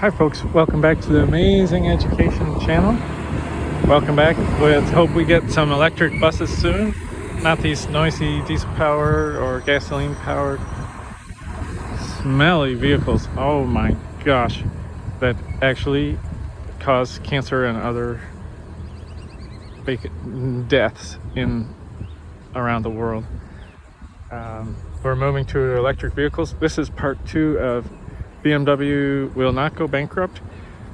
Hi folks, welcome back to the Amazing Education channel. Welcome back. Let's hope we get some electric buses soon. Not these noisy diesel powered or gasoline powered smelly vehicles. Oh my gosh, that actually cause cancer and other deaths around the world. We're moving to electric vehicles. This is part 2 of BMW will not go bankrupt.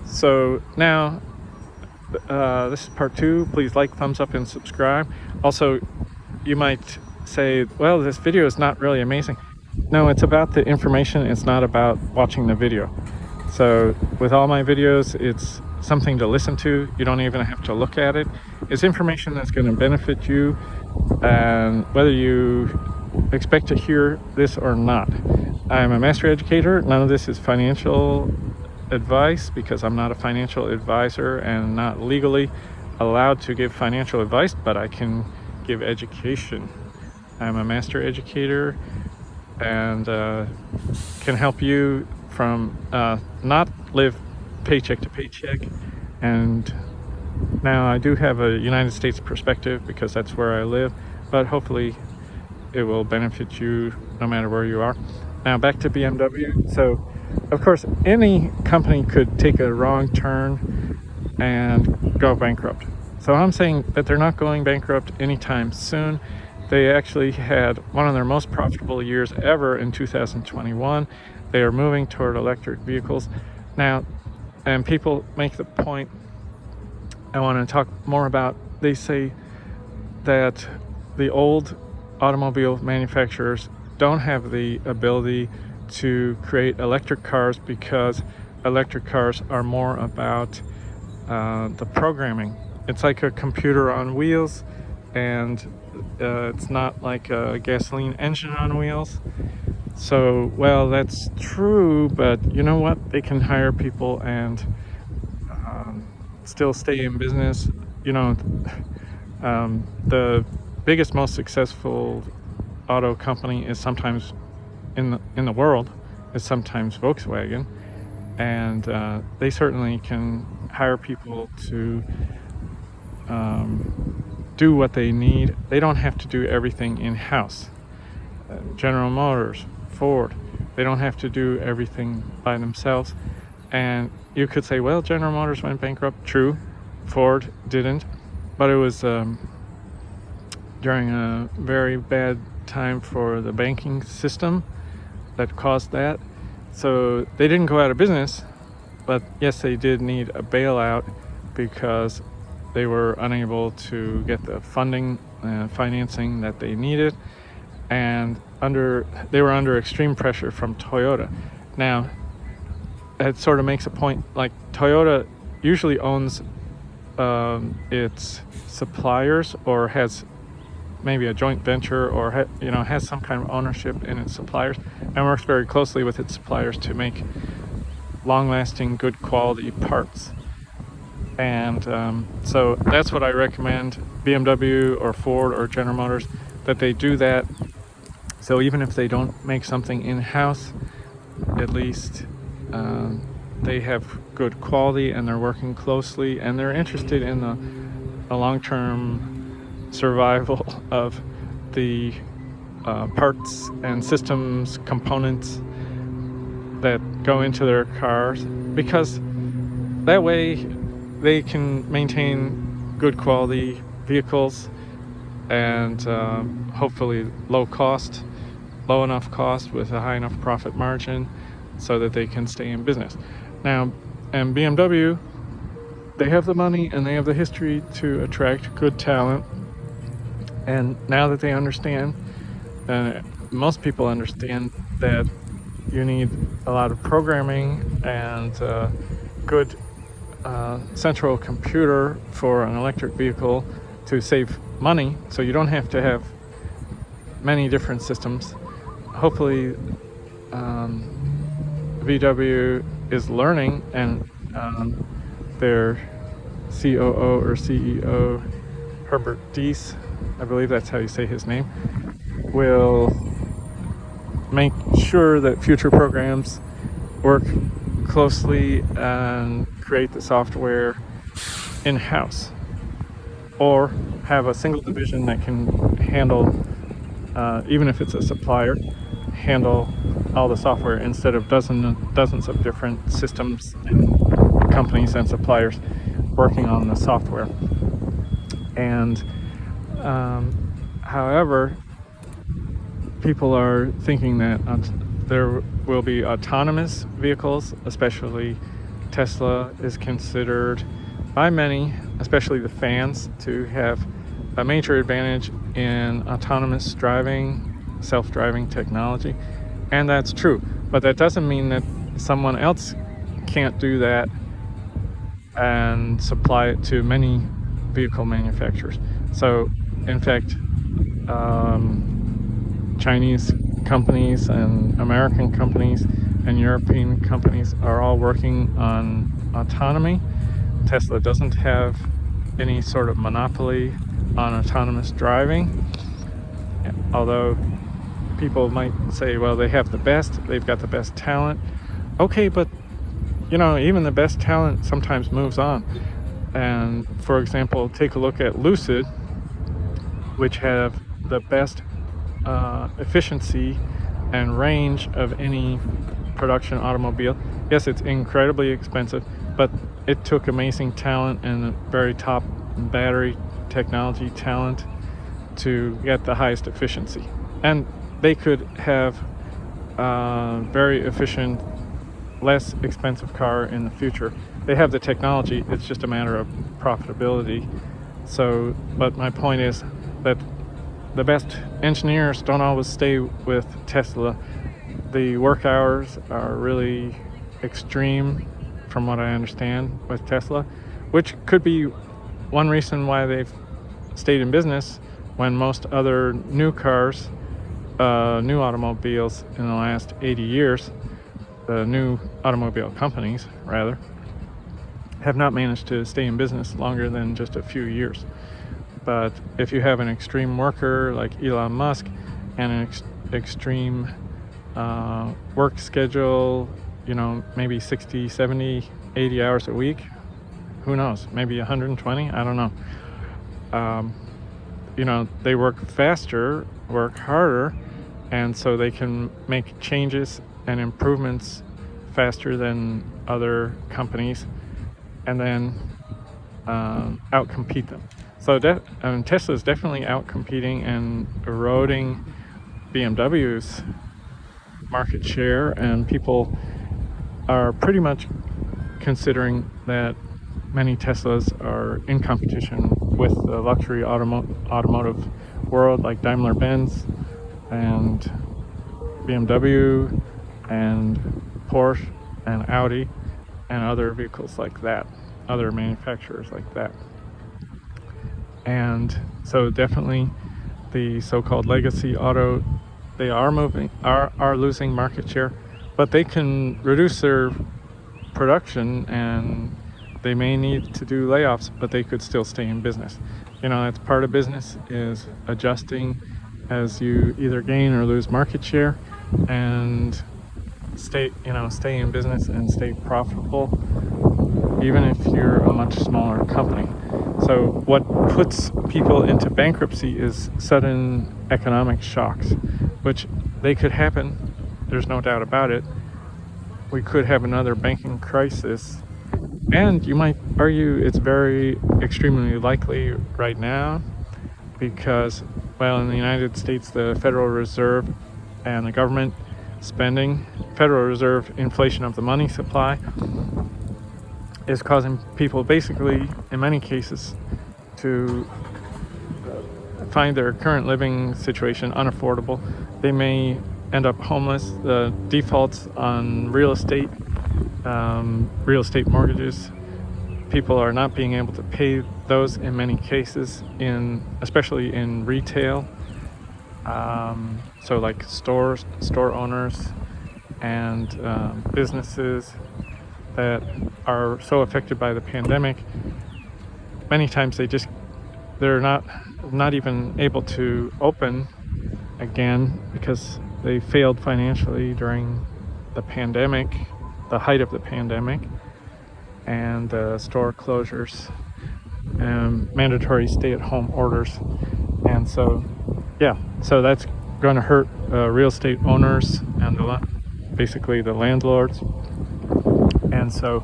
So now this is part 2. Please like, thumbs up, and subscribe. Also, you might say, well, this video is not really amazing. No, it's about the information. It's not about watching the video. So with all my videos, it's something to listen to. You don't even have to look at it. It's information that's going to benefit you, and whether you expect to hear this or not. I'm a master educator. None of this is financial advice because I'm not a financial advisor and not legally allowed to give financial advice, but I can give education. I'm a master educator and can help you from not live paycheck to paycheck. And now I do have a United States perspective because that's where I live, but hopefully it will benefit you no matter where you are. Now back to BMW. So of course any company could take a wrong turn and go bankrupt. So I'm saying that they're not going bankrupt anytime soon. They actually had one of their most profitable years ever in 2021. They are moving toward electric vehicles now, and people make the point I want to talk more about. They say that the old automobile manufacturers don't have the ability to create electric cars because electric cars are more about the programming. It's like a computer on wheels, and it's not like a gasoline engine on wheels. So, well, that's true, but you know what? They can hire people and still stay in business. You know, the biggest, most successful auto company is sometimes in the world is sometimes Volkswagen, and they certainly can hire people to do what they need. They don't have to do everything in-house. General Motors, Ford, they don't have to do everything by themselves. And you could say, well, General Motors went bankrupt. True, Ford didn't, but it was during a very bad time for the banking system that caused that. So they didn't go out of business, but yes, they did need a bailout because they were unable to get the funding and financing that they needed, and they were under extreme pressure from Toyota. Now, that sort of makes a point, like Toyota usually owns its suppliers, or has maybe a joint venture, or has some kind of ownership in its suppliers, and works very closely with its suppliers to make long-lasting, good quality parts. And so that's what I recommend, BMW or Ford or General Motors, that they do that. So even if they don't make something in-house, at least they have good quality, and they're working closely, and they're interested in the long-term survival of the parts and systems components that go into their cars, because that way they can maintain good quality vehicles and hopefully low enough cost with a high enough profit margin so that they can stay in business. Now, and BMW, they have the money and they have the history to attract good talent. And now that they understand, most people understand that you need a lot of programming and good central computer for an electric vehicle to save money, so you don't have to have many different systems. Hopefully VW is learning, and their COO or CEO, Herbert Diess, I believe that's how you say his name, will make sure that future programs work closely and create the software in-house, or have a single division that can handle, even if it's a supplier, handle all the software instead of dozens of different systems and companies and suppliers working on the software. And however, people are thinking that there will be autonomous vehicles, especially Tesla is considered by many, especially the fans, to have a major advantage in autonomous driving, self-driving technology. And that's true, but that doesn't mean that someone else can't do that and supply it to many vehicle manufacturers. So in fact, Chinese companies and American companies and European companies are all working on autonomy. Tesla doesn't have any sort of monopoly on autonomous driving, although people might say, well, they have the best, they've got the best talent. Okay, but even the best talent sometimes moves on. And for example, take a look at Lucid, which have the best efficiency and range of any production automobile. Yes, it's incredibly expensive, but it took amazing talent and very top battery technology talent to get the highest efficiency. And they could have a very efficient, less expensive car in the future. They have the technology, it's just a matter of profitability. So, but my point is that the best engineers don't always stay with Tesla. The work hours are really extreme, from what I understand, with Tesla, which could be one reason why they've stayed in business when most other new cars, new automobiles in the last 80 years, the new automobile companies, rather, have not managed to stay in business longer than just a few years. But if you have an extreme worker like Elon Musk and an extreme work schedule, maybe 60, 70, 80 hours a week, who knows, maybe 120, I don't know. They work faster, work harder, and so they can make changes and improvements faster than other companies, and then outcompete them. So Tesla is definitely outcompeting and eroding BMW's market share, and people are pretty much considering that many Teslas are in competition with the luxury automotive world, like Daimler-Benz and BMW and Porsche and Audi and other vehicles like that, other manufacturers like that. And so definitely the so-called legacy auto, they are losing market share, but they can reduce their production and they may need to do layoffs, but they could still stay in business. That's part of business, is adjusting as you either gain or lose market share, and stay in business and stay profitable, even if you're a much smaller company. So what puts people into bankruptcy is sudden economic shocks, which they could happen. There's no doubt about it. We could have another banking crisis, and you might argue it's very extremely likely right now because, well, in the United States, the Federal Reserve and the government spending, Federal Reserve inflation of the money supply, is causing people basically, in many cases, to find their current living situation unaffordable. They may end up homeless. The defaults on real estate mortgages, people are not being able to pay those in many cases, especially in retail. So like store owners and businesses that are so affected by the pandemic, many times they're not even able to open again because they failed financially during the pandemic, the height of the pandemic, and store closures and mandatory stay-at-home orders. And so that's going to hurt real estate owners and basically the landlords. And so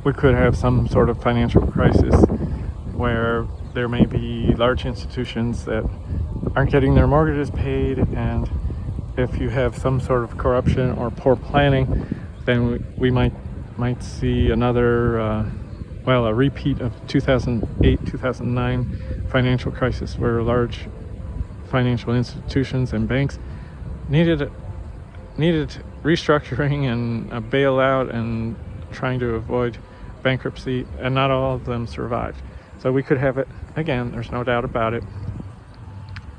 we could have some sort of financial crisis where there may be large institutions that aren't getting their mortgages paid, and if you have some sort of corruption or poor planning, then we might see another a repeat of 2008-2009 financial crisis, where large financial institutions and banks needed restructuring and a bailout and trying to avoid bankruptcy, and not all of them survived. So we could have it again, there's no doubt about it,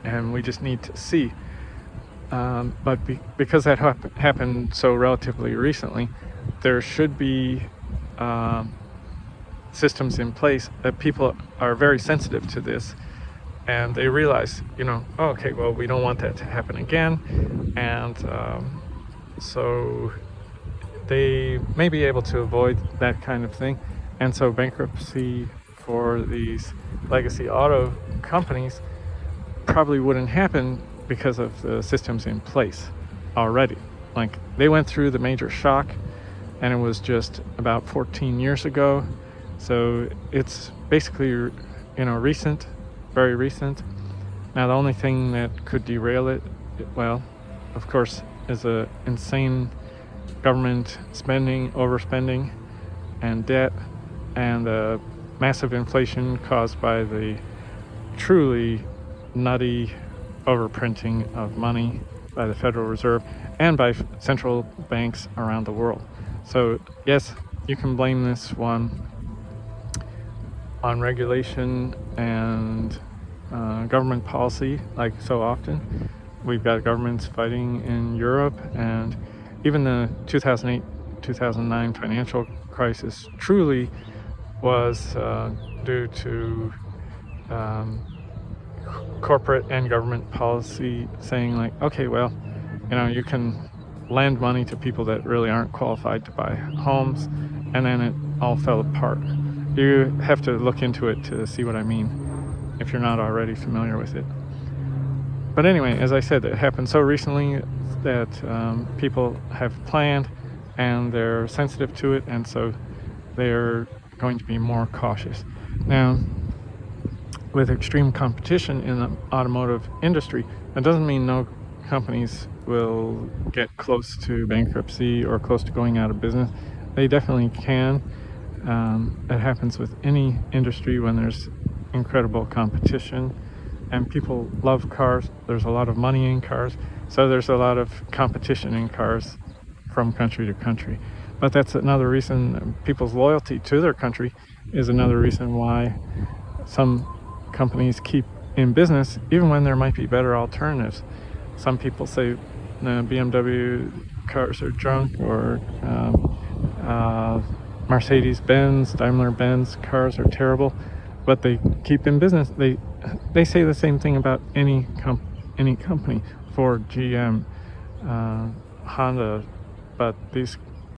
and we just need to see. But because that happened so relatively recently, there should be systems in place that people are very sensitive to this, and they realize, okay, well, we don't want that to happen again, and so they may be able to avoid that kind of thing. And so bankruptcy for these legacy auto companies probably wouldn't happen because of the systems in place already. Like, they went through the major shock, and it was just about 14 years ago. So it's basically, recent, very recent. Now, the only thing that could derail it, well, of course, is a insane government spending, overspending, and debt, and massive inflation caused by the truly nutty overprinting of money by the Federal Reserve and by central banks around the world. So yes, you can blame this one on regulation and government policy, like so often. We've got governments fighting in Europe, and even the 2008-2009 financial crisis truly was due to corporate and government policy saying, like, okay, well, you can lend money to people that really aren't qualified to buy homes, and then it all fell apart. You have to look into it to see what I mean, if you're not already familiar with it. But anyway, as I said, it happened so recently that people have planned, and they're sensitive to it, and so they're going to be more cautious. Now, with extreme competition in the automotive industry, that doesn't mean no companies will get close to bankruptcy or close to going out of business. They definitely can. It happens with any industry when there's incredible competition, and people love cars. There's a lot of money in cars, so there's a lot of competition in cars from country to country. But that's another reason, people's loyalty to their country is another reason why some companies keep in business even when there might be better alternatives. Some people say BMW cars are junk, or Mercedes-Benz, Daimler-Benz cars are terrible, but they keep in business. They say the same thing about any company, Ford, GM, Honda, but these